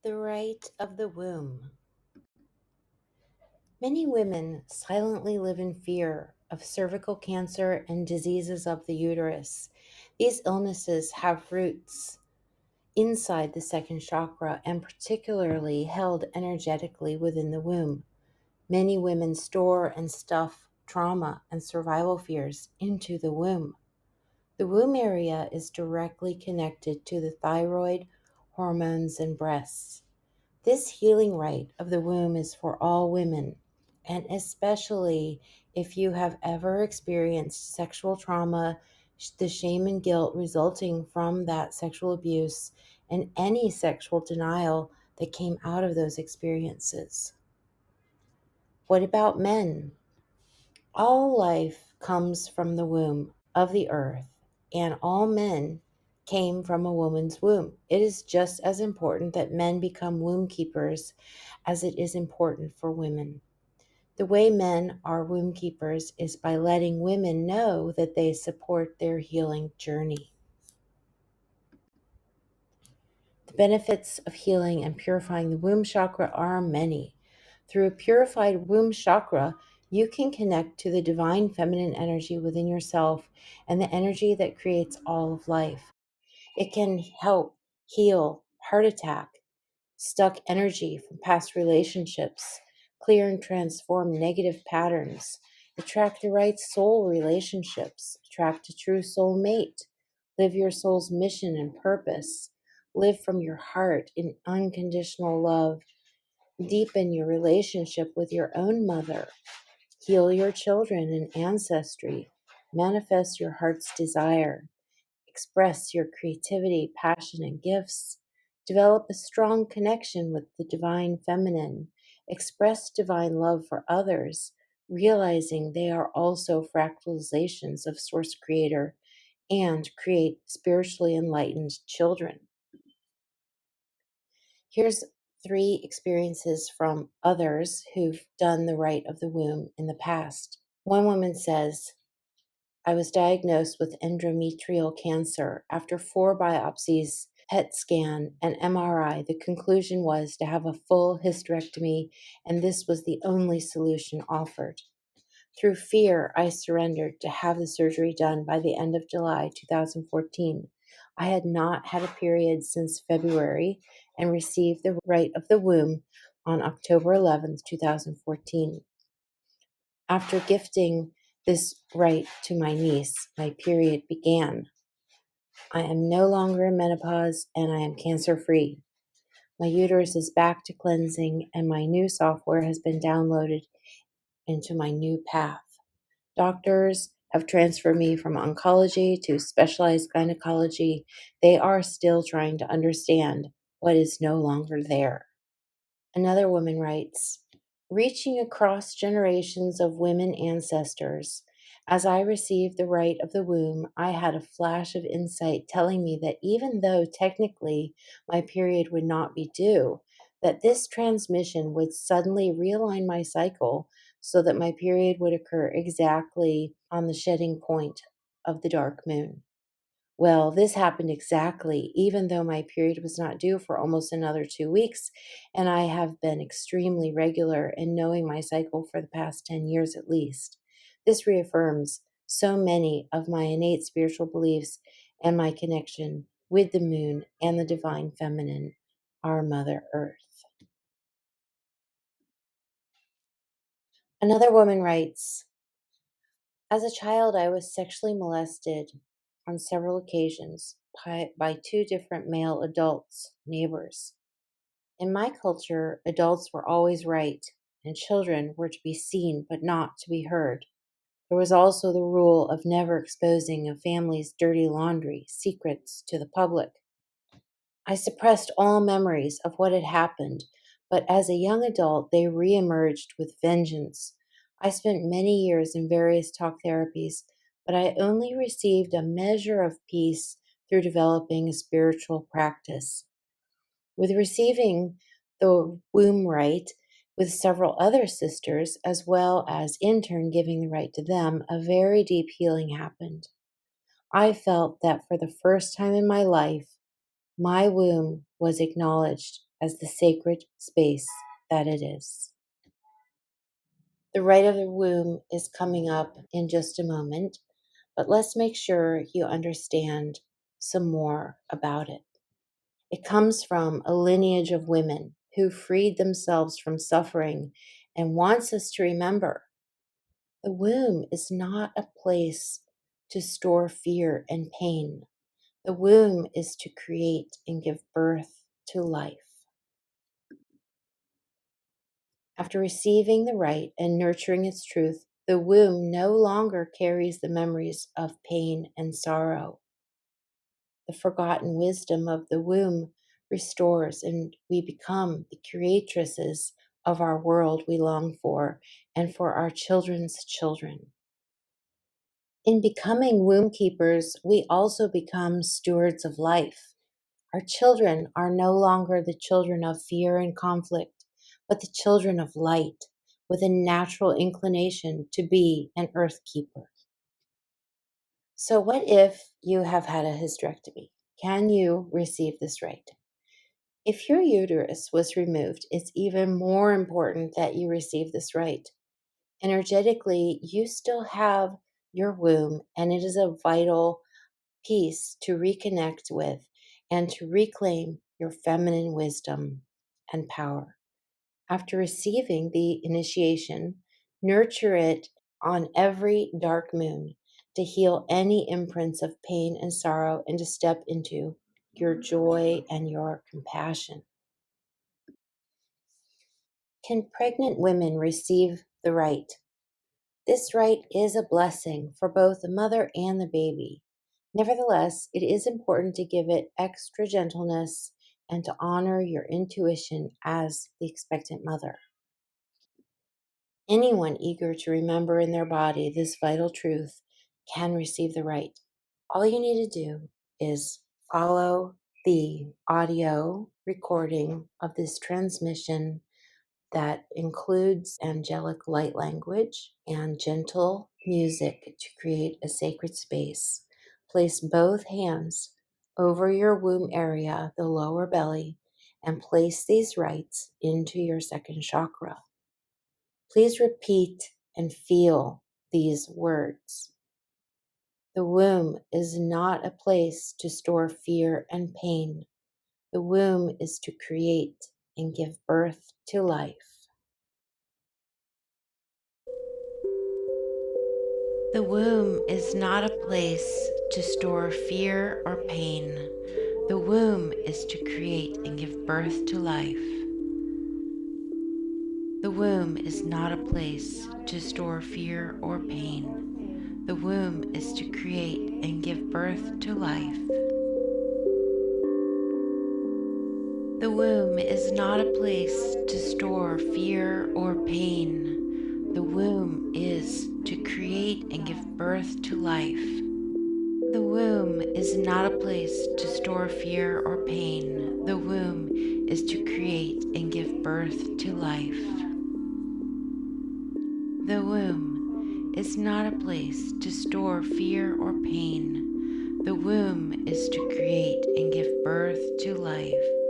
The Rite of the Womb. Many women silently live in fear of cervical cancer and diseases of the uterus. These illnesses have roots inside the second chakra and particularly held energetically within the womb. Many women store and stuff trauma and survival fears into the womb. The womb area is directly connected to the thyroid, hormones, and breasts. This healing rite of the womb is for all women, and especially if you have ever experienced sexual trauma, the shame and guilt resulting from that sexual abuse, and any sexual denial that came out of those experiences. What about men? All life comes from the womb of the earth, and all men came from a woman's womb. It is just as important that men become womb keepers as it is important for women. The way men are womb keepers is by letting women know that they support their healing journey. The benefits of healing and purifying the womb chakra are many. Through a purified womb chakra, you can connect to the divine feminine energy within yourself and the energy that creates all of life. It can help heal heart attack, stuck energy from past relationships, clear and transform negative patterns, attract the right soul relationships, attract a true soul mate, live your soul's mission and purpose, live from your heart in unconditional love, deepen your relationship with your own mother, heal your children and ancestry, manifest your heart's desire, express your creativity, passion, and gifts, develop a strong connection with the divine feminine, express divine love for others, realizing they are also fractalizations of Source Creator, and create spiritually enlightened children. Here's 3 experiences from others who've done the rite of the womb in the past. One woman says, I was diagnosed with endometrial cancer. After 4 biopsies, PET scan, and MRI, the conclusion was to have a full hysterectomy, and this was the only solution offered. Through fear, I surrendered to have the surgery done by the end of July 2014. I had not had a period since February and received the rite of the womb on October 11th, 2014. After gifting this rite to my niece, my period began. I am no longer in menopause and I am cancer free. My uterus is back to cleansing and my new software has been downloaded into my new path. Doctors have transferred me from oncology to specialized gynecology. They are still trying to understand what is no longer there. Another woman writes, reaching across generations of women ancestors, as I received the rite of the womb, I had a flash of insight telling me that even though technically my period would not be due, that this transmission would suddenly realign my cycle so that my period would occur exactly on the shedding point of the dark moon. Well, this happened exactly, even though my period was not due for almost another 2 weeks, and I have been extremely regular in knowing my cycle for the past 10 years at least. This reaffirms so many of my innate spiritual beliefs and my connection with the moon and the divine feminine, our Mother Earth. Another woman writes, as a child, I was sexually molested on several occasions by 2 different male adults, neighbors. In my culture, adults were always right, and children were to be seen but not to be heard. There was also the rule of never exposing a family's dirty laundry, secrets, to the public. I suppressed all memories of what had happened, but as a young adult, they reemerged with vengeance. I spent many years in various talk therapies, but I only received a measure of peace through developing a spiritual practice. With receiving the womb rite with several other sisters, as well as in turn giving the rite to them, a very deep healing happened. I felt that for the first time in my life, my womb was acknowledged as the sacred space that it is. The rite of the womb is coming up in just a moment, but let's make sure you understand some more about it. It comes from a lineage of women who freed themselves from suffering and wants us to remember the womb is not a place to store fear and pain. The womb is to create and give birth to life. After receiving the rite and nurturing its truth, the womb no longer carries the memories of pain and sorrow. The forgotten wisdom of the womb restores, and we become the creatresses of our world we long for and for our children's children. In becoming womb keepers, we also become stewards of life. Our children are no longer the children of fear and conflict, but the children of light with a natural inclination to be an earth keeper. So, what if you have had a hysterectomy? Can you receive this rite? If your uterus was removed, it's even more important that you receive this rite. Energetically, you still have your womb, and it is a vital piece to reconnect with and to reclaim your feminine wisdom and power. After receiving the initiation, nurture it on every dark moon to heal any imprints of pain and sorrow and to step into your joy and your compassion. Can pregnant women receive the rite? This rite is a blessing for both the mother and the baby. Nevertheless, it is important to give it extra gentleness and to honor your intuition as the expectant mother. Anyone eager to remember in their body this vital truth can receive the rite. All you need to do is follow the audio recording of this transmission that includes angelic light language and gentle music to create a sacred space. Place both hands over your womb area, the lower belly, and place these rites into your second chakra. Please repeat and feel these words. The womb is not a place to store fear and pain. The womb is to create and give birth to life. The womb is not a place to store fear or pain. The womb is to create and give birth to life. The womb is not a place to store fear or pain. The womb is to create and give birth to life. The womb is not a place to store fear or pain. The womb is to create and give birth to life. The womb is not a place to store fear or pain. The womb is to create and give birth to life. The womb is not a place to store fear or pain. The womb is to create and give birth to life.